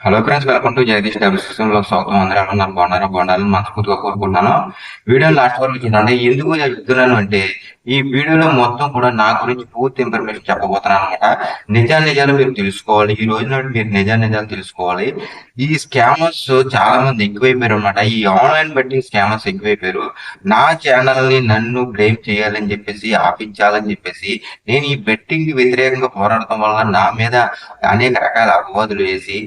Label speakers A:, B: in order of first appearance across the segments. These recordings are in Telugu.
A: Hello friends, welcome to Jagadish డబ్ల్యూలో స్వాగతం. అందరూ ఎలా ఉన్నారు? బాగుండాలని మనస్ఫూర్తిగా కోరుకుంటున్నాను. వీడియో లాస్ట్ వరకు చూడండి. ఎందుకు ఇలా చెప్తున్నాను అంటే, ఈ వీడియోలో మొత్తం కూడా నా గురించి పూర్తి ఇన్ఫర్మేషన్ చెప్పబోతున్నాను అనమాట. నిజాలు మీరు తెలుసుకోవాలి. ఈ రోజు నాడు మీరు నిజాలు తెలుసుకోవాలి. ఈ స్కామర్స్ చాలా మంది ఎక్కువైపోయారు అనమాట. ఈ ఆన్లైన్ బెట్టింగ్ స్కామర్స్ ఎక్కువైపోయారు. నా ఛానల్ ని నన్ను బ్లేమ్ చేయాలని చెప్పేసి, ఆపించాలని చెప్పేసి నేను ఈ బెట్టింగ్ వ్యతిరేకంగా పోరాడటం వల్ల నా మీద అనేక రకాల అపవాదులు వేసి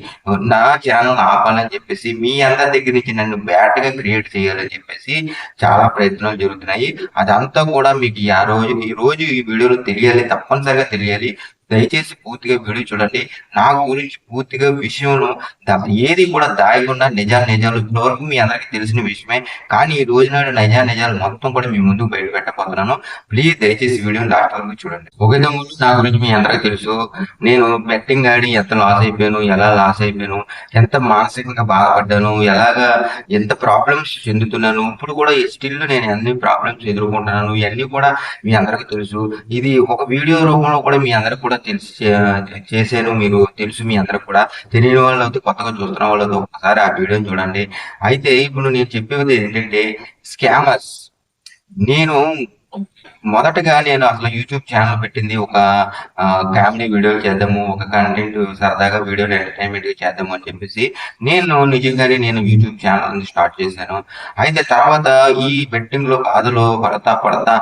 A: నా ఛానల్ ఆపాలని చెప్పేసి మీ అందరి దగ్గర నుంచి నన్ను బ్యాడ్ గా క్రియేట్ చేయాలని చెప్పేసి చాలా ప్రయత్నాలు జరుగుతున్నాయి. అదంతా కూడా మీకు ఈ రోజు ఈ వీడియోలో తెలియాలి, తప్పనిసరిగా తెలియాలి. దయచేసి పూర్తిగా వీడియో చూడండి. నా గురించి పూర్తిగా విషయంలో ఏది కూడా దాయకుండా నిజాలు ఇప్పటివరకు మీ అందరికీ తెలిసిన విషయమే. కానీ ఈ రోజు నాడు నిజాలు మొత్తం కూడా మీ ముందుకు బయట పెట్టబోతున్నాను. ప్లీజ్ దయచేసి వీడియో లాస్ట్ వరకు చూడండి. ఒకటే ముందు నా గురించి మీ అందరికీ తెలుసు. నేను బెట్టింగ్ ఆడి ఎంత లాస్ అయిపోయాను, ఎలా లాస్ అయిపోయాను, ఎంత మానసికంగా బాధపడ్డాను, ఎంత ప్రాబ్లమ్స్ చెందుతున్నాను. ఇప్పుడు కూడా స్టిల్ నేను ఎన్ని ప్రాబ్లమ్స్ ఎదుర్కొంటున్నాను, ఇవన్నీ కూడా మీ అందరికీ తెలుసు. ఇది ఒక వీడియో రూపంలో కూడా మీ అందరికి కూడా తెలిసి చేశాను. మీరు తెలుసు మీ అందరికి కూడా. తెలియని వాళ్ళతో, కొత్తగా చూస్తున్న వాళ్ళతో ఒకసారి ఆ వీడియోని చూడండి. అయితే ఇప్పుడు నేను చెప్పేది ఏంటంటే, స్కామర్స్. నేను మొదటగా నేను అసలు యూట్యూబ్ ఛానల్ పెట్టింది ఒక కామెడీ వీడియోలు చేద్దాము, ఒక కంటెంట్ సరదాగా వీడియోలు ఎంటర్టైన్మెంట్ చేద్దాము అని చెప్పేసి నిజంగానే నేను యూట్యూబ్ ఛానల్ స్టార్ట్ చేశాను. అయితే తర్వాత ఈ బెట్టింగ్ లో బాధలో పడతా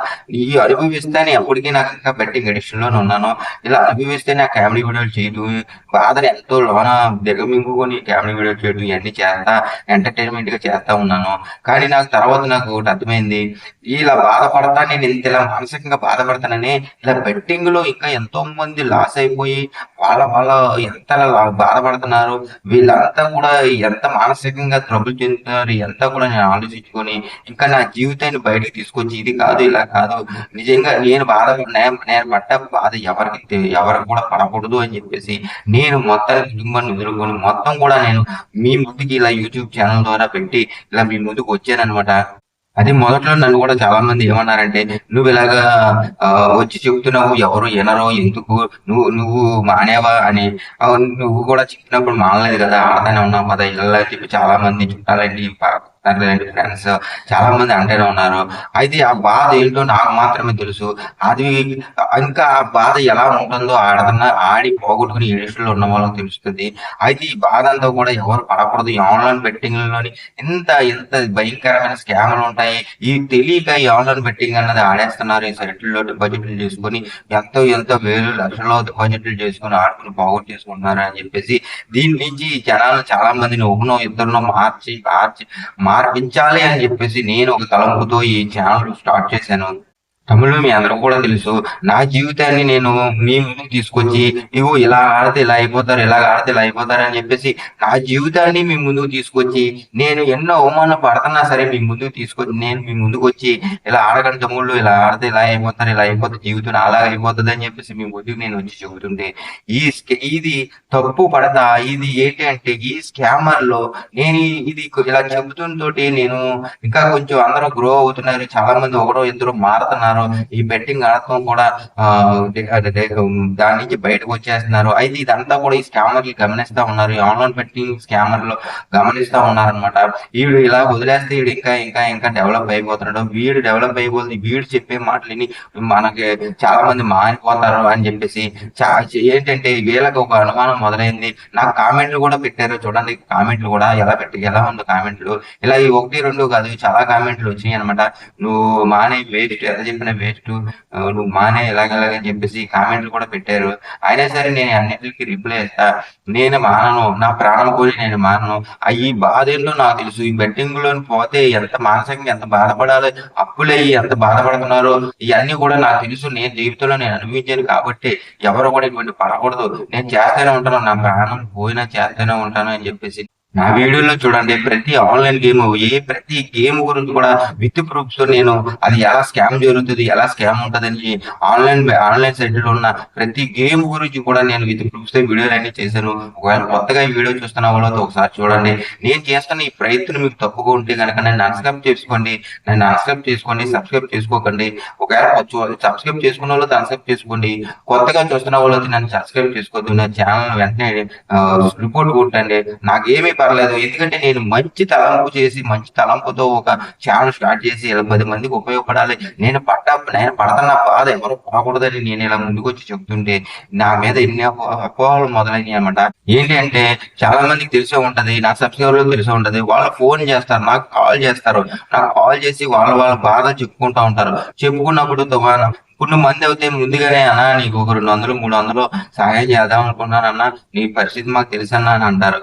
A: ఈ అనుభవిస్తేనే ఎప్పటికీ నాకు ఇంకా బెట్టింగ్ ఎడిక్షన్ లోనే ఉన్నాను. ఇలా అనుభవిస్తేనే ఆ కామెడీ వీడియోలు చేయడం, బాధను ఎంతో లోన దిగమింగుకొని కామెడీ వీడియోలు చేయడం, ఇవన్నీ చేస్తా ఎంటర్టైన్మెంట్ గా చేస్తా ఉన్నాను. కానీ నాకు ఒకటి అర్థమైంది. ఇలా బాధపడతా నేను ఇంత మానసికంగా బాధపడతానని, ఇలా బెట్టింగ్ లో ఇంకా ఎంతో మంది లాస్ అయిపోయి వాళ్ళ ఎంత బాధపడుతున్నారు, వీళ్ళంతా కూడా ఎంత మానసికంగా ట్రబుల్ చెందుతున్నారు, ఎంత కూడా నేను ఆలోచించుకొని ఇంకా నా జీవితాన్ని బయటకు తీసుకొచ్చి ఇది కాదు ఇలా కాదు, నిజంగా నేను నేను పడ్డ బాధ ఎవరికి కూడా పడకూడదు అని చెప్పేసి నేను మొత్తం కుటుంబాన్ని వదులుకొని మొత్తం కూడా నేను మీ ముందుకి ఇలా యూట్యూబ్ ఛానల్ ద్వారా పెట్టి ఇలా మీ ముందుకు వచ్చానమాట. అది మొదట్లో నన్ను కూడా చాలా మంది ఏమన్నారంటే, నువ్వు ఇలాగా వచ్చి చెబుతున్నావు, ఎవరు వినరో, ఎందుకు నువ్వు మానేవా అని. నువ్వు కూడా చెప్పినప్పుడు మానలేదు కదా, ఆడతానే ఉన్నావు కదా, ఇలా చెప్పి చాలా మంది చుట్టాలండి, ఫ్రెండ్స్ చాలా మంది అంటేనే ఉన్నారు. అయితే ఆ బాధ ఏంటో నాకు మాత్రమే తెలుసు. అది ఇంకా ఆ బాధ ఎలా ఉంటుందో ఆడి పోగొట్టుకుని ఎడిషన్ లో ఉన్న వాళ్ళకి తెలుస్తుంది. అయితే ఈ బాధ అంతా కూడా ఎవరు పడకూడదు. ఈ ఆన్లైన్ బెట్టింగ్ లోని ఎంత భయంకరమైన స్కామ్లు ఉంటాయి. ఈ తెలియక ఈ ఆన్లైన్ బెట్టింగ్ అన్నది ఆడేస్తున్నారు. ఈ సైట్లలో డిపాజిట్లు చేసుకుని ఎంతో వేలు లక్షల్లో డిపాజిట్లు చేసుకుని ఆడుకుని పోగొట్టేసుకుంటున్నారు అని చెప్పేసి దీని నుంచి జనాలు చాలా మందిని ఒకనో ఇద్దరినో మార్పించాలి అని చెప్పేసి నేను ఒక తలంపుతో ఈ ఛానల్ స్టార్ట్ చేశాను. తమిళ మీ అందరూ కూడా తెలుసు. నా జీవితాన్ని నేను మీ ముందుకు తీసుకొచ్చి, ఇగో ఇలా ఆడితే ఇలా అయిపోతారు, ఇలా ఆడితే ఇలా అయిపోతారు అని చెప్పేసి నా జీవితాన్ని మీ ముందుకు తీసుకొచ్చి, నేను ఎన్నో అవమానం పడుతున్నా సరే మీ ముందుకు వచ్చి ఇలా ఆడకండి తమ్ముళ్ళు, ఇలా ఆడితే ఇలా అయిపోతారు, ఇలా అయిపోతే జీవితం అలాగ అయిపోతుంది అని చెప్పేసి మీ ముందుకు నేను వచ్చి చెబుతుంటే, ఇది తప్పు పడతా. ఇది ఏంటి అంటే, ఈ స్కామర్ లో నేను ఇది ఇలా చెబుతుంటోటి నేను ఇంకా కొంచెం అందరూ గ్రో అవుతున్నారు. చాలా మంది ఒకరో ఇద్దరు మారుతున్నారు. ఈ బెట్టింగ్ ఆడటం కూడా దాని నుంచి బయటకు వచ్చేస్తున్నారు. అయితే ఇదంతా కూడా ఈ స్కామర్లు గమనిస్తా ఉన్నారు. ఈ ఆన్లైన్ బెట్టింగ్ స్కామర్లు గమనిస్తా ఉన్నారనమాట. వీడు ఇలా వదిలేస్తే వీడు ఇంకా డెవలప్ అయిపోతున్నాడు. వీడు డెవలప్ అయిపోతుంది, వీడు చెప్పే మాటలని మనకి చాలా మంది మారిపోతారు అని చెప్పేసి ఏంటంటే వీళ్ళకి ఒక అనుమానం మొదలైంది. నాకు కామెంట్లు కూడా పెట్టారు. చూడండి కామెంట్లు కూడా ఎలా ఉందో కామెంట్లు. ఇలా ఈ 1, 2 కాదు, చాలా కామెంట్లు వచ్చినాయి అనమాట. నువ్వు మానే వేస్ట్, ఎంత చెప్పినా వేస్ట్, నువ్వు మానే ఎలాగని చెప్పేసి కామెంట్లు కూడా పెట్టారు. అయినా సరే నేను అన్నింటికి రిప్లై ఇస్తా. నేను మానను, నా ప్రాణం పోయి నేను మానను. ఈ బాధ ఏంటో నాకు తెలుసు. ఈ బెట్టింగ్ లోని పోతే ఎంత మానసికంగా ఎంత బాధపడాలి, అప్పులయ్యి ఎంత బాధపడుతున్నారో ఇవన్నీ కూడా నాకు తెలుసు. నేను జీవితంలో నేను అనుభవించాను కాబట్టి ఎవరు కూడా ఇటువంటి పడకూడదు. నేను చేస్తూనే ఉంటాను, నా ప్రాణం పోయినా చేస్తూనే ఉంటాను అని చెప్పేసి నా వీడియోలో చూడండి ప్రతి ఆన్లైన్ గేమ్ ప్రతి గేమ్ గురించి కూడా విత్ ప్రూఫ్స్ నేను అది ఎలా స్కామ్ జరుగుతుంది, ఎలా స్కామ్ ఉంటుందని ఆన్లైన్ సైట్లో ఉన్న ప్రతి గేమ్ గురించి కూడా నేను విత్ ప్రూఫ్స్ వీడియోలు అన్ని చేశాను. ఒకవేళ కొత్తగా ఈ వీడియో చూస్తున్న వాళ్ళతో ఒకసారి చూడండి. నేను చేస్తున్న ఈ ప్రయత్నం మీకు తప్పుగా ఉంటే కనుక నన్ను అన్సబ్స్క్రైబ్ చేసుకోండి. సబ్స్క్రైబ్ చేసుకోకండి. ఒకవేళ సబ్స్క్రైబ్ చేసుకున్న వాళ్ళు అన్సబ్స్క్రైబ్ చేసుకోండి. కొత్తగా చూస్తున్న వాళ్ళు నన్ను సబ్స్క్రైబ్ చేసుకోవద్దు. నా ఛానల్ వెంటనే రిపోర్ట్ కొట్టండి. నాకేమీ పర్లేదు. ఎందుకంటే నేను మంచి తలంపుతో ఒక ఛానల్ స్టార్ట్ చేసి ఇలా 10 మందికి ఉపయోగపడాలి. నేను పడుతున్న బాధ ఎవరు పడకూడదని నేను ఇలా ముందుకు వచ్చి చెప్తుంటే నా మీద ఎన్ని అపోహలు మొదలైనవి అనమాట. ఏంటి అంటే చాలా మందికి తెలిసే ఉంటది, నా సబ్స్క్రైబర్లకు తెలిసే ఉంటది. వాళ్ళు ఫోన్ చేస్తారు, నాకు కాల్ చేసి వాళ్ళ బాధ చెప్పుకుంటా ఉంటారు. చెప్పుకున్నప్పుడు మంది అయితే ముందుగానే అన్నా నీకు ఒక 200 300 సహాయం చేద్దాం అనుకున్నాను అన్న, నీ పరిస్థితి మాకు తెలుసన్నా అని అంటారు.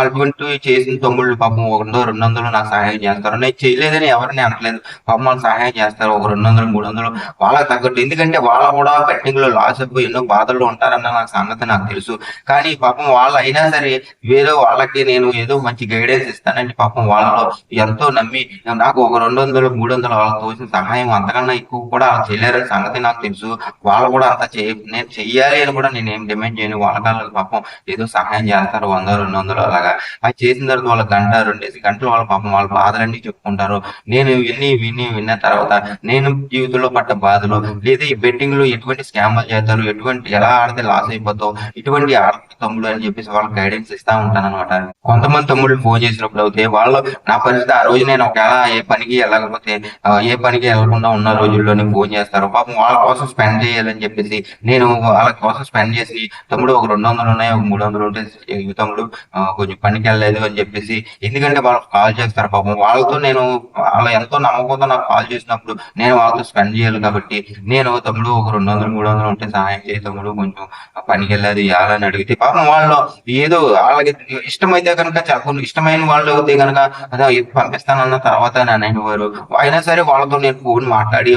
A: అటువంటి చేసిన తమ్ముళ్ళు పాపం 100 200 నాకు సహాయం చేస్తారు. నేను చేయలేదని ఎవరిని అనట్లేదు. పాపం వాళ్ళు సహాయం చేస్తారు ఒక 200 300 వాళ్ళకి తగ్గట్టు. ఎందుకంటే వాళ్ళు కూడా బెట్టింగ్ లో లాస్ అయిపోయి ఎన్నో బాధల్లో ఉంటారన్న నాకు సంగతి నాకు తెలుసు. కానీ పాపం వాళ్ళు అయినా సరే వాళ్ళకి నేను ఏదో మంచి గైడెన్స్ ఇస్తానండి. పాపం వాళ్ళలో ఎంతో నమ్మి నాకు ఒక 200 300 వాళ్ళకి తోసిన సహాయం అంతకన్నా ఎక్కువ కూడా వాళ్ళు చేయలేరని సంగతి నాకు తెలుసు. వాళ్ళు కూడా అంత నేను చెయ్యాలి అని కూడా నేను ఏం డిమాండ్ చేయను. వాళ్ళకి పాపం ఏదో సహాయం చేస్తారు 100 200 అలాగా. అది చేసిన తర్వాత వాళ్ళ గంట 2 గంటలు వాళ్ళ పాపం వాళ్ళ బాధలన్నీ చెప్పుకుంటారు. నేను విన్న తర్వాత నేను జీవితంలో పడ్డ బాధలు లేదా ఈ బెట్టింగ్ లో ఎటువంటి స్కామ్లు చేస్తారు, ఎలా ఆడితే లాస్ అయిపోతావు, ఇటువంటి తమ్ముడు అని చెప్పేసి వాళ్ళకి గైడెన్స్ ఇస్తా ఉంటాను అనమాట. కొంతమంది తమ్ముళ్ళు ఫోన్ చేసినప్పుడు అయితే వాళ్ళు నా పరిస్థితి ఆ రోజు నేను ఒకవేళ ఏ పనికి వెళ్ళకుండా ఉన్న రోజుల్లోనే ఫోన్ చేస్తారు. పాపం వాళ్ళ కోసం స్పెండ్ చేయాలని చెప్పేసి నేను వాళ్ళ కోసం స్పెండ్ చేసి తమ్ముడు ఒక 200 ఉన్నాయి, ఒక 300 ఉంటే తమ్ముడు కొంచెం పనికి వెళ్ళలేదు అని చెప్పేసి, ఎందుకంటే వాళ్ళకి కాల్ చేస్తారు. పాపం వాళ్ళతో నేను వాళ్ళు ఎంతో నమ్మకంతో నాకు కాల్ చేసినప్పుడు నేను వాళ్ళతో స్పెండ్ చేయాలి కాబట్టి నేను తమ్ముడు ఒక 200 300 ఉంటే సహాయం చేయ తమ్ముడు, కొంచెం పనికి వెళ్ళేది ఇవ్వాలని అడిగితే పాపం వాళ్ళు ఏదో వాళ్ళకి ఇష్టమైతే కనుక కొన్ని ఇష్టమైన వాళ్ళు అయితే కనుక అదే పంపిస్తానన్న తర్వాత అనేవారు. అయినా సరే వాళ్ళతో నేను ఫోన్ మాట్లాడి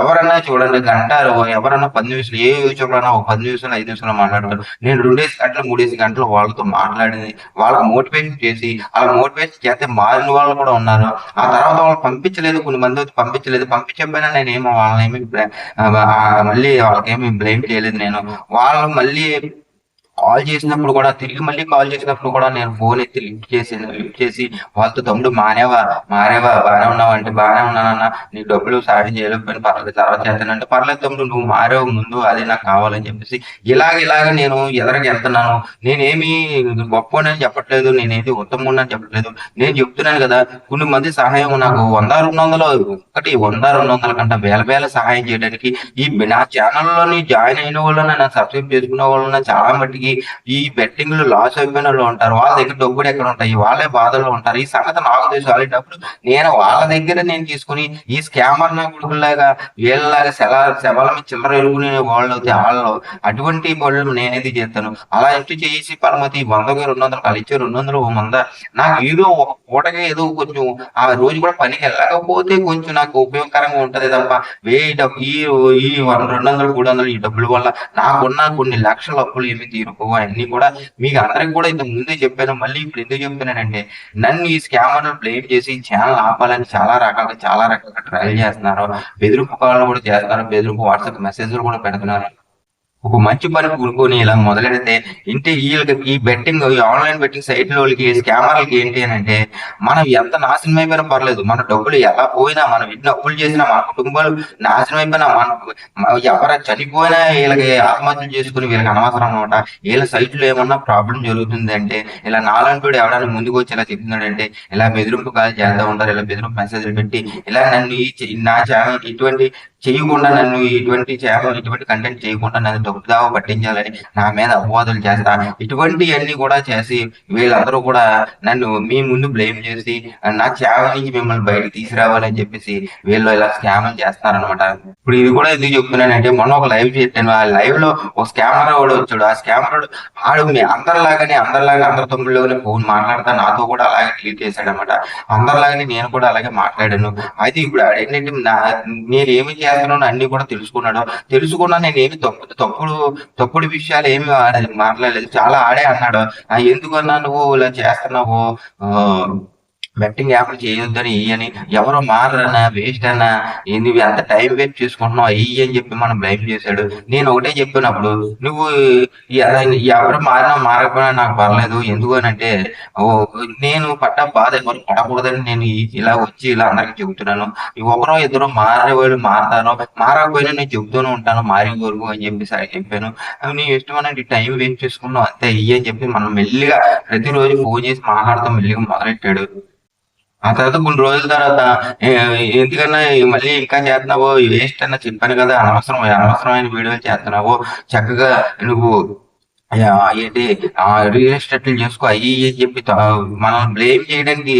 A: ఎవరన్నా చూడండి గంట ఎవరన్నా 10 నిమిషాలు ఏ విషయంలో ఒక 10 నిమిషాలు 5 నిమిషాలు మాట్లాడతారు. నేను 2 గంటలు 3 గంటలు వాళ్ళతో మాట్లాడింది వాళ్ళకి మోటివేషన్ చేసి అలా మోటివేషన్ చేస్తే మారిన వాళ్ళు కూడా ఉన్నారు. ఆ తర్వాత వాళ్ళు పంపించలేదు, కొన్ని మంది అయితే పంపించకపోయినా నేనేమో వాళ్ళనేమి మళ్ళీ వాళ్ళకేమి బ్లేమ్ చేయలేదు. నేను వాళ్ళు మళ్ళీ కాల్ చేసినప్పుడు కూడా మళ్ళీ కాల్ చేసినప్పుడు కూడా నేను ఫోన్ ఎత్తి లిఫ్ట్ చేసి వాళ్ళతో తమ్ముడు మారేవా బాగానే ఉన్నావా అంటే బాగానే ఉన్నానన్న, నీకు డబ్బులు సాయం చేయలేకపోయినా పర్లేదు తర్వాత చేస్తానంటే పర్లేదు తమ్ముడు నువ్వు మారేవు ముందు అదే నాకు కావాలని చెప్పేసి ఇలాగ నేను ఎదరికి వెళ్తున్నాను. నేనేమి గొప్పనని చెప్పట్లేదు, నేనేది ఉత్తముడని చెప్పట్లేదు. నేను చెప్తున్నాను కదా కొన్ని మంది సహాయం నాకు 100 200 100 200 కంటే వేల సహాయం చేయడానికి ఈ నా ఛానల్లోని జాయిన్ అయిన వాళ్ళని నా సబ్స్క్రైబ్ చేసుకున్న వాళ్ళని చాలా మట్టికి ఈ బెట్టింగ్ లో లాస్ అయిపోయిన వాళ్ళు ఉంటారు. వాళ్ళ దగ్గర డబ్బులు ఎక్కడ ఉంటాయి, వాళ్ళే బాధల్లో ఉంటారు. ఈ సంగతి నాకు తెలుసు. అలాంటప్పుడు నేను వాళ్ళ దగ్గర నేను తీసుకుని ఈ స్కామర్ నా కొడుకులాగా వీళ్ళలాగా శవాల మీద చిల్లర ఎరుగునే వాళ్ళు వాళ్ళు అటువంటి వాళ్ళు నేనేది చేస్తాను. అలా ఎంత చేసి పరమతి 100 200 కలిసి 200 మంద నాకు ఏదో ఒక పూటగా ఏదో కొంచెం ఆ రోజు కూడా పనికి వెళ్ళకపోతే కొంచెం నాకు ఉపయోగకరంగా ఉంటది తప్ప ఈ 200 300 ఈ డబ్బుల వల్ల నాకున్న కొన్ని లక్షల అప్పులు ఏమి తీరు అన్ని కూడా మీకు అందరికి కూడా ఇంతకు ముందే చెప్పాను. మళ్ళీ ఇప్పుడు ఎందుకు చెప్తున్నానంటే నన్ను ఈ స్కామర్లు బ్లేమ్ చేసి ఛానల్ ఆపాలని చాలా రకాలుగా ట్రయల్ చేస్తున్నారు. బెదిరింపు కాళ్ళు కూడా చేస్తున్నారు, బెదిరింపు వాట్సాప్ మెసేజ్లు కూడా పెడుతున్నారు. ఒక మంచి పని కూరుకొని ఇలా మొదలెడితే ఇంటి వీళ్ళకి ఈ బెట్టింగ్ ఈ ఆన్లైన్ బెట్టింగ్ సైట్ల వాళ్ళకి స్కామర్లకి ఏంటి అని అంటే మనం ఎంత నాశనం అయిపోయినా పర్లేదు, మన డబ్బులు ఎలా పోయినా మనం ఎన్ని అప్పులు చేసినా మన కుటుంబాలు నాశనం అయిపోయినా ఎవరైనా చనిపోయినా వీళ్ళకి ఆత్మహత్యలు చేసుకుని వీళ్ళకి అనవసరం అనమాట. వీళ్ళ సైట్లో ఏమన్నా ప్రాబ్లం జరుగుతుంది అంటే ఇలా నాలంటోడు ఎవరైనా ముందుకు వచ్చి ఇలా చెప్తున్నాడంటే ఇలా బెదిరింపు కాల్ చేస్తూ ఉంటారు, ఇలా బెదిరింపు మెసేజ్లు పెట్టి ఇలా నన్ను నా ఛానల్ ఇటువంటి చేయకుండా నన్ను ఇటువంటి కంటెంట్ చేయకుండా నన్ను తప్పుదావ పట్టించాలని నా మీద అపవాదులు చేస్తా ఇటువంటివన్నీ కూడా చేసి వీళ్ళందరూ కూడా నన్ను మీ ముందు బ్లేమ్ చేసి నా ఛానల్ నుంచి మిమ్మల్ని బయటకు తీసుకురావాలని చెప్పేసి వీళ్ళు ఇలా స్కామ్లు చేస్తున్నారనమాట. ఇప్పుడు ఇది కూడా ఎందుకు చెప్తున్నానంటే మొన్న ఒక లైవ్ పెట్టాను. ఆ లైవ్ లో ఒక స్కామర్ వాడు వచ్చాడు. ఆ స్కామర్ ఆడు అందరిలాగానే అందరి తమ్ముళ్ళలోనే ఫోన్ మాట్లాడతా నాతో కూడా అలాగే ట్రీట్ చేశాడు అనమాట. అందరిలాగానే నేను కూడా అలాగే మాట్లాడాను. అయితే ఇప్పుడు ఏంటంటే నేను ఏమి చేస్తున్నానో అన్ని కూడా తెలుసుకున్నాడు. తెలుసుకున్నా నేను ఏమి తప్పుడు తప్పుడు విషయాలు ఏమి మాట్లాడలేదు. చాలా ఆడే అన్నాడు. ఎందుకన్నా నువ్వు ఇలా చేస్తున్నావు, బెట్టింగ్ యాప్లు చేయొద్దని అని, ఎవరో మారన్నా వేస్ట్ అన్నా, నువ్వు ఎంత టైం వేస్ట్ చేసుకుంటున్నావు అయ్యి అని చెప్పి మనం బ్లైమ్ చేశాడు. నేను ఒకటే చెప్పినప్పుడు, నువ్వు ఎవరు మారినా మారకపోయినా నాకు పర్లేదు, ఎందుకు అని అంటే, నేను పడ్డ బాధ ఎవరు పడకూడదని నేను ఇలా వచ్చి ఇలా అందరికి చెబుతున్నాను. ఒకరో ఇద్దరు మారేవాళ్ళు మారతారో, మారకపోయినా నేను చెబుతూనే ఉంటాను మారే వరకు అని చెప్పి సరే చెప్పాను. నీ ఇష్టం అని టైం వేస్ట్ చేసుకున్నావు అంతే ఇయ్యి అని చెప్పి మనం మెల్లిగా ప్రతిరోజు ఫోన్ చేసి మాట్లాడతాం మెల్లిగా మొదలెట్టాడు. ఆ తర్వాత కొన్ని రోజుల తర్వాత ఎందుకన్నా మళ్ళీ ఇంకా చేస్తున్నావు వేస్ట్ అన్న చెప్పాను కదా, అనవసరమైన వీడియోలు చేస్తున్నావు, చక్కగా నువ్వు ఏంటి రియల్ ఎస్టేట్లు చేసుకో అయ్యి అని చెప్పి మనం బ్లేమ్ చేయడానికి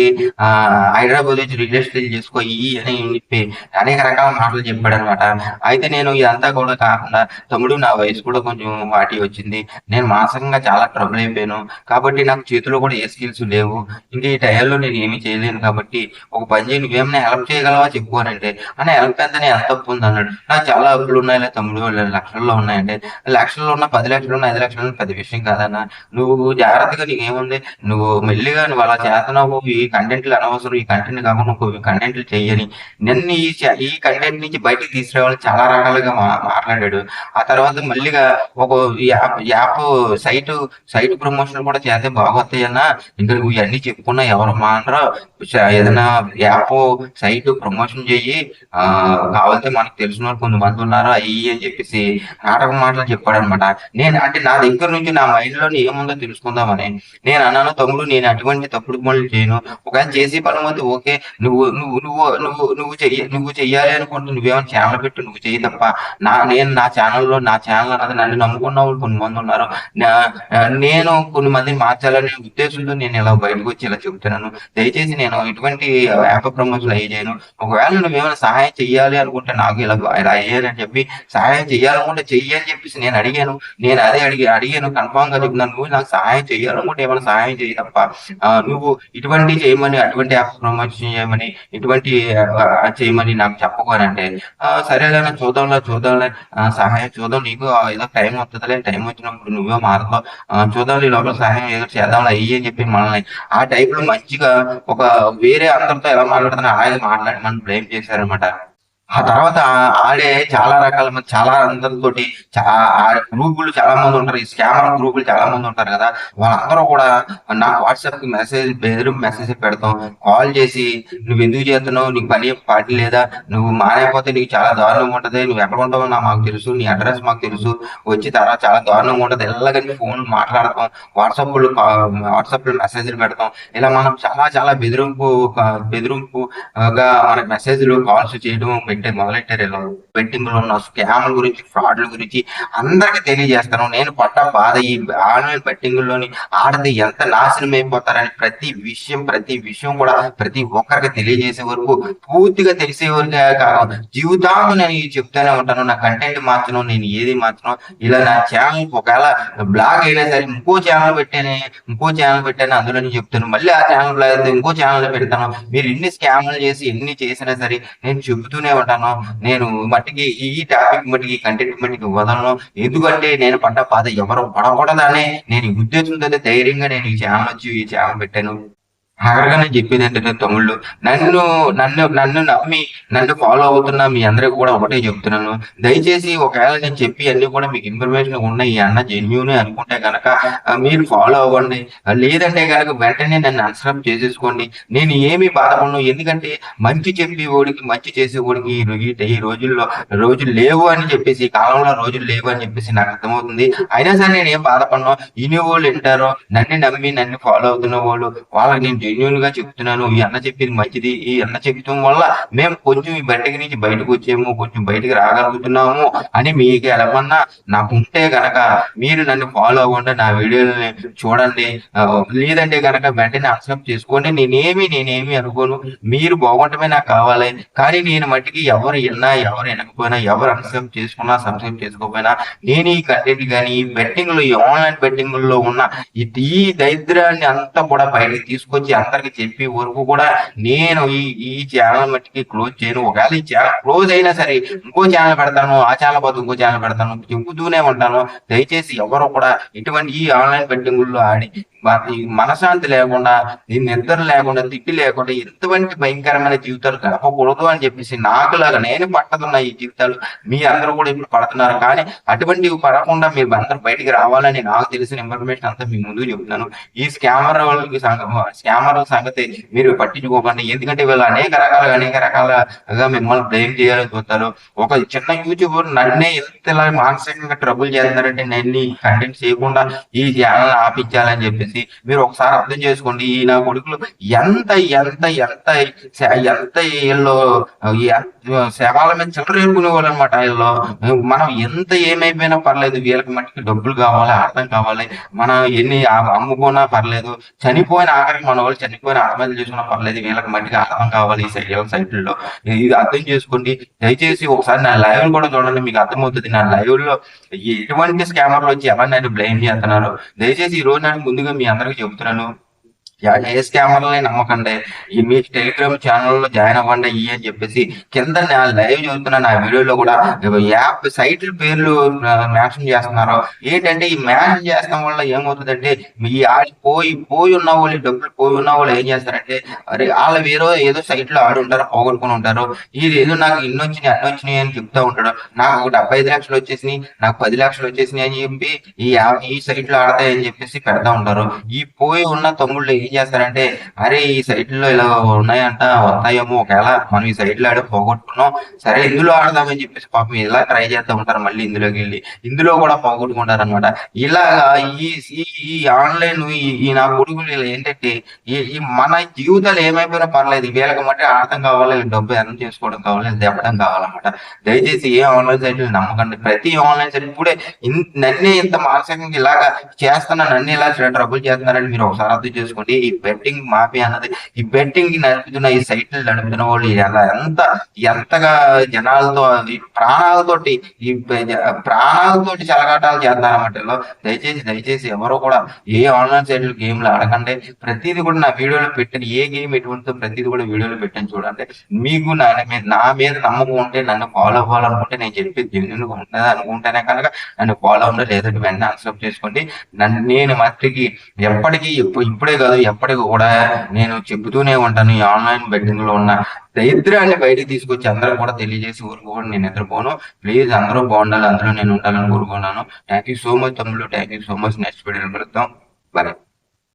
A: హైదరాబాద్ వచ్చి రియల్ ఎస్టేట్ చేసుకో అయ్యి అని చెప్పి అనేక రకాల మాటలు చెప్పాడు అనమాట. అయితే నేను ఇదంతా కూడా కాకుండా, తమ్ముడు నా వయసు కూడా కొంచెం వాటి వచ్చింది, నేను మానసికంగా చాలా ట్రబుల్ అయిపోయాను, కాబట్టి నాకు చేతిలో కూడా ఏ స్కిల్స్ లేవు, ఇంకా ఈ టైంలో నేను ఏమీ చేయలేను, కాబట్టి ఒక పని చేయి, నువ్వేమైనా హెల్ప్ చేయగలవా చెప్పు అని అంటే, అన్న హెల్ప్ ఎంత ఎంత తప్పు ఉంది అన్నాడు. నాకు చాలా అప్పులు ఉన్నాయిలే తమ్ముడు, లక్షల్లో ఉన్నాయంటే, లక్షల్లో ఉన్న 10 లక్షలు ఉన్న 5 లక్షలు పెద్ద విషయం కాదన్నా, నువ్వు జాగ్రత్తగా నీకేముంది, నువ్వు మెల్లిగా నువ్వు అలా చేస్తున్నావు, ఈ కంటెంట్లు అనవసరం, ఈ కంటెంట్ కాకుండా నువ్వు కంటెంట్లు చెయ్యని, నిన్ను ఈ కంటెంట్ నుంచి బయటికి తీసుకురావాలని చాలా రకాలుగా మాట్లాడాడు. ఆ తర్వాత మళ్ళీగా ఒక యాప్ సైట్ ప్రమోషన్ కూడా చేస్తే బాగొస్తాయి అన్న, ఇంకా నువ్వు ఇవన్నీ చెప్పుకున్నా ఎవరు మానరో, ఏదైనా యాప్ సైట్ ప్రమోషన్ చెయ్యి, కావాలంటే మనకు తెలిసిన వాళ్ళు కొంతమంది ఉన్నారు అయ్యి అని చెప్పేసి నాటక మాటలు చెప్పాడు అనమాట. నేను అంటే నా దగ్గర నుంచి నా మైండ్ లో ఏముందో తెలుసుకుందామని నేను అన్నాను, తమ్ముడు నేను అటువంటి తప్పుడు పనులు చేయను, ఒకవేళ చేసే పని అయితే ఓకే, నువ్వు నువ్వు నువ్వు నువ్వు నువ్వు చెయ్యాలి అనుకుంటే నువ్వేమైనా ఛానల్ పెట్టు, నువ్వు చెయ్యి తప్ప నేను నా ఛానల్ అన్నది నన్ను నమ్ముకున్న వాళ్ళు కొంతమంది ఉన్నారు, నేను కొన్ని మందిని మార్చాలనే ఉద్దేశంతో నేను ఇలా బయటకు వచ్చి ఇలా చెబుతున్నాను. దయచేసి నేను ఇటువంటి యాప్ ప్రమోషన్లు అయ్యి చేయను, ఒకవేళ నువ్వేమైనా సహాయం చెయ్యాలి అనుకుంటే నాకు ఇలా అయ్యాలని చెప్పి సహాయం చెయ్యాలనుకుంటే చెయ్యి అని చెప్పేసి నేను అడిగాను. నేను అదే అడిగాను కన్ఫామ్ గా చెప్తున్నాను, నువ్వు నాకు సహాయం చేయాలనుకుంటే ఏమైనా సహాయం చేయి తప్ప నువ్వు ఇటువంటి చేయమని, అటువంటి యాప్ ప్రమోషన్ చేయమని, ఇటువంటి చేయమని నాకు చెప్పుకోనంటే, సరేలే చూద్దాంలే సహాయం చూద్దాం, నీకు ఏదో టైం వస్తుందిలే, టైం వచ్చినప్పుడు నువ్వే మారుతావు, చూద్దాం ఈ లోపల సహాయం ఏదో చేద్దాంలే అయ్యి అని చెప్పి మనల్ని ఆ టైప్ లో మంచిగా ఒక వేరే అందరితో ఎలా మాట్లాడుతున్నా అలాగే మాట్లాడి మనం బ్లేమ్ చేశారనమాట. ఆ తర్వాత ఆడే చాలా రకాల మంది, చాలా అందరితోటి గ్రూపులు చాలా మంది ఉంటారు, ఈ స్కామర్ గ్రూపులు చాలా మంది ఉంటారు కదా, వాళ్ళందరూ కూడా నాకు వాట్సాప్ కి మెసేజ్ పెడతాం, కాల్ చేసి నువ్వు ఎందుకు చేస్తున్నావు, నీకు పని పార్టీ లేదా, నువ్వు మానేపోతే నీకు చాలా దారుణంగా ఉంటది, నువ్వు ఎక్కడ ఉంటావో మాకు తెలుసు, నీ అడ్రస్ మాకు తెలుసు, వచ్చి తర్వాత చాలా దారుణంగా ఉంటది, ఎలాగని ఫోన్ మాట్లాడతాం, వాట్సాప్ లో మెసేజ్లు పెడతాం, ఇలా మనం చాలా బెదిరింపుగా మనకి మెసేజ్లు కాల్స్ చేయడం మొదలెట్టారు. ఇలా బెట్టింగ్ లో ఉన్న స్కామ్ల గురించి, ఫ్రాడ్ల గురించి అందరికి తెలియజేస్తాను. నేను పడ్డ బాధ ఈ ఆన్లైన్ బెట్టింగ్ లోని ఆడితే ఎంత నాశనం అయిపోతారని ప్రతి విషయం కూడా ప్రతి ఒక్కరికి తెలియజేసే వరకు, పూర్తిగా తెలిసే వరకే కాదు జీవితాంతం నేను చెప్తూనే ఉంటాను. నా కంటెంట్ మార్చను, నేను ఏది మార్చను, ఇలా నా ఛానల్ ఒకవేళ బ్లాగ్ అయినా సరే ఇంకో ఛానల్ పెట్టాను అందులో చెప్తాను, మళ్ళీ ఆ ఛానల్ అయితే ఇంకో ఛానల్ పెడతాను. మీరు ఎన్ని స్కామ్లు చేసి ఎన్ని చేసినా సరే నేను చెబుతూనే ఉంటాను. నేను మట్టికి ఈ టాపిక్ మట్టికి కంటెంట్ మట్టికి వదలను, ఎందుకంటే నేను పడ్డ బాధ ఎవరు పడకూడదని నేను ఈ ఉద్దేశంతో ధైర్యంగా నేను ఈ ఛానల్ పెట్టాను. ఆఖరిగా నేను చెప్పేది ఏంటంటే తమ్ముళ్ళు, నన్ను నమ్మి నన్ను ఫాలో అవుతున్నా మీ అందరికి కూడా ఒకటే చెప్తున్నాను, దయచేసి ఒకవేళ నేను చెప్పి అన్ని కూడా మీకు ఇన్ఫర్మేషన్ ఉన్నాయి, ఈ అన్న జెన్యూన్ అనుకుంటే కనుక మీరు ఫాలో అవ్వండి, లేదంటే కనుక వెంటనే నన్ను అన్సబ్స్క్రైబ్ చేసేసుకోండి. నేను ఏమీ బాధపడను, ఎందుకంటే మంచి చెప్పేవాడికి మంచి చేసేవాడికి ఈ రోజులు లేవు అని చెప్పేసి, ఈ కాలంలో రోజులు లేవు అని చెప్పేసి నాకు అర్థమవుతుంది. అయినా సరే నేను ఏం బాధపడను, ఇన్ని వాళ్ళు వింటారో, నన్ను నమ్మి నన్ను ఫాలో అవుతున్న వాళ్ళు, వాళ్ళకి నేను జెన్యూన్ గా చెప్తున్నాను, ఈ అన్న చెప్పేది మంచిది, ఈ అన్న చెప్పడం వల్ల మేము కొంచెం ఈ బయటకి నుంచి బయటకు వచ్చేమో, కొంచెం బయటకు రాగలుగుతున్నాము అని మీకు ఎలామన్నా నాకు ఉంటే గనక మీరు నన్ను ఫాలో అవ్వండి, నా వీడియోని చూడండి, లేదంటే గనక వెంటనే అన్సబ్స్క్రైబ్ చేసుకోండి. నేనేమి అనుకోను, మీరు బాగుంటమే నాకు కావాలి, కానీ నేను మట్టికి ఎవరు విన్నా ఎవరు వినకపోయినా, ఎవరు అన్సబ్స్క్రైబ్ చేసుకున్నా సబ్స్క్రైబ్ చేసుకోకపోయినా, నేను ఈ కంటెంట్ కానీ ఈ బెట్టింగ్ లో, ఈ ఆన్లైన్ బెట్టింగ్ లో ఉన్న ఈ దరిద్రాన్ని అంతా కూడా బయటకు తీసుకొచ్చి అందరికి చెప్పి వరకు కూడా నేను ఈ ఛానల్ మట్టికి క్లోజ్ చేయను. ఒకవేళ ఈ ఛానల్ క్లోజ్ అయినా సరే ఇంకో ఛానల్ పెడతాను, ఆ ఛానల్ పోతే ఇంకో ఛానల్ పెడతాను, చెబుతూనే ఉంటాను. దయచేసి ఎవరు కూడా ఇటువంటి ఈ ఆన్లైన్ బెట్టింగుల్లో ఆడి ఈ మనశ్శాంతి లేకుండా, ఈ నిద్ర లేకుండా, తిట్టి లేకుండా ఎటువంటి భయంకరమైన జీవితాలు గడపకూడదు అని చెప్పేసి నాకులాగా నేను పట్టదున్న ఈ జీవితాలు మీ అందరూ కూడా ఇప్పుడు పడుతున్నారు. కానీ అటువంటివి పడకుండా మీరు అందరూ బయటికి రావాలని నాకు తెలిసిన ఇన్ఫర్మేషన్ అంతా మీ ముందు చెప్తున్నాను. ఈ స్కామర్ల సంగతి మీరు పట్టించుకోకండి. ఎందుకంటే వీళ్ళు అనేక రకాలుగా మిమ్మల్ని బ్లేమ్ చేయాలని చూస్తారు. ఒక చిన్న యూట్యూబర్ నన్నే ఇలా మానసికంగా ట్రబుల్ చేస్తారంటే నన్ను కంటెంట్ చేయకుండా ఈ ఛానల్ ఆపించాలని చెప్పేసి మీరు ఒకసారి అర్థం చేసుకోండి. ఈ నా కొడుకులు ఎంత ఎంత ఎంత ఎంత వీళ్ళు శవాల మీద చిల్లర వేసుకునే వాళ్ళు అనమాట. వీళ్ళు మనం ఎంత ఏమైపోయినా పర్లేదు, వీళ్ళకి మట్టికి డబ్బులు కావాలి, అర్థం కావాలి, మనం ఎన్ని అమ్ముకున్నా పర్లేదు, చనిపోయిన ఆఖరికి మన వాళ్ళు చనిపోయిన ఆత్మహత్యలు చేసుకున్నా పర్లేదు, వీళ్ళకి మట్టికి అర్థం కావాలి. ఈ సైట్లో ఇది అర్థం చేసుకోండి. దయచేసి ఒకసారి నా లైవ్ కూడా చూడండి, మీకు అర్థమవుతుంది. నా లైవ్ లో ఎటువంటి స్కామర్లు వచ్చి ఎలా నన్ను బ్లేమ్ చేస్తున్నారు. దయచేసి ఈ రోజు నేను ముందుగా మీ అందరికీ చెబుతున్నాను, ఏ స్కామర్లని నమ్మకండి. ఈ మీ టెలిగ్రామ్ ఛానల్లో జాయిన్ అవ్వండి ఇవి అని చెప్పేసి కింద నా లైవ్ చదువుతున్న నా వీడియోలో కూడా యాప్ సైట్ల పేర్లు మెన్షన్ చేస్తున్నారు. ఏంటంటే ఈ మెన్షన్ చేస్తాం వల్ల ఏమవుతుందంటే మీ పోయి ఉన్న వాళ్ళు, డబ్బులు పోయి ఉన్న వాళ్ళు ఏం చేస్తారంటే అరే వాళ్ళు ఏదో సైట్ లో ఆడి ఉంటారు, పోగొట్టుకుని ఉంటారు. ఇది ఏదో నాకు ఇన్ని వచ్చినాయి అన్ని వచ్చినాయి అని చెప్తా ఉంటాడు. నాకు 75 లక్షలు వచ్చేసినాయి, నాకు 10 లక్షలు వచ్చేసినాయి అని చెప్పి ఈ సైట్ లో ఆడతాయని చెప్పేసి పెడతా ఉంటారు. ఈ పోయి ఉన్న తమ్ముళ్ళు ఏం చేస్తారంటే అరే ఈ సైట్ లో ఇలా ఉన్నాయంట, వస్తాయేమో, ఒకవేళ మనం ఈ సైట్ లో ఆడ పోగొట్టుకున్నాం, సరే ఇందులో ఆడదామని చెప్పేసి పాపం ఇలా ట్రై చేస్తూ ఉంటారు. మళ్ళీ ఇందులోకి వెళ్ళి ఇందులో కూడా పోగొట్టుకుంటారు అనమాట. ఇలాగా ఈ ఆన్లైన్ ఈ నా కొడుకులు ఇలా ఏంటంటే ఈ మన జీవితాలు ఏమైపోయినా పర్లేదు, వీళ్ళకి మట్టి అర్థం కావాలి, డబ్బు ఎర్న్ చేసుకోవడం కావాలి, దెబ్బడం కావాలన్నమాట. దయచేసి ఏ ఆన్లైన్ సైట్లు నమ్మకండి. ప్రతి ఆన్లైన్ సైట్ ఇప్పుడే నన్నే ఇంత మానసికంగా ఇలాగా చేస్తున్నా, నన్ను ఇలా ట్రబుల్ చేస్తున్నారని మీరు ఒకసారి అర్థం చేసుకోండి. ఈ బెట్టింగ్ మాఫియా అన్నది, ఈ బెట్టింగ్ నడుపుతున్న ఈ సైట్లు నడుపుతున్న వాళ్ళు ఎంతగా జనాలతో ప్రాణాలతోటి చెలగాటాలు చేస్తున్నారన్నమాట. దయచేసి ఎవరో కూడా ఏ ఆన్లైన్ సైట్లు గేమ్లు ఆడకండి. ప్రతిదీ కూడా నా వీడియోలో పెట్టిన ఏ గేమ్ ఎటువంటిదో ప్రతిదీ కూడా వీడియోలో పెట్టని చూడండి. మీకు నా మీద నమ్మకం ఉంటే, నన్ను ఫాలో అవ్వాలనుకుంటే, నేను చెప్పేది జెన్యూన్గా ఉంటుంది అనుకుంటేనే కనుక నన్ను ఫాలో అవ్వండి, లేదంటే వెంటనే అన్సబ్స్క్రైబ్ చేసుకోండి. నేను మట్టికి ఎప్పటికీ ఇప్పుడే కాదు ఎప్పటికీ కూడా నేను చెబుతూనే ఉంటాను, ఈ ఆన్లైన్ బెట్టింగ్ లో ఉన్న దరిద్రాన్ని బయటకు తీసుకొచ్చి అందరూ కూడా తెలియజేసి ఊరుకోవడం నేను నిద్రపోను. ప్లీజ్ అందరూ బాగుండాలి, అందులో నేను ఉండాలని కోరుకున్నాను. థ్యాంక్ యూ సో మచ్ తమ్ముళ్ళు, thank you so much. Next వీడియోలో కలుద్దాం. బాయ్.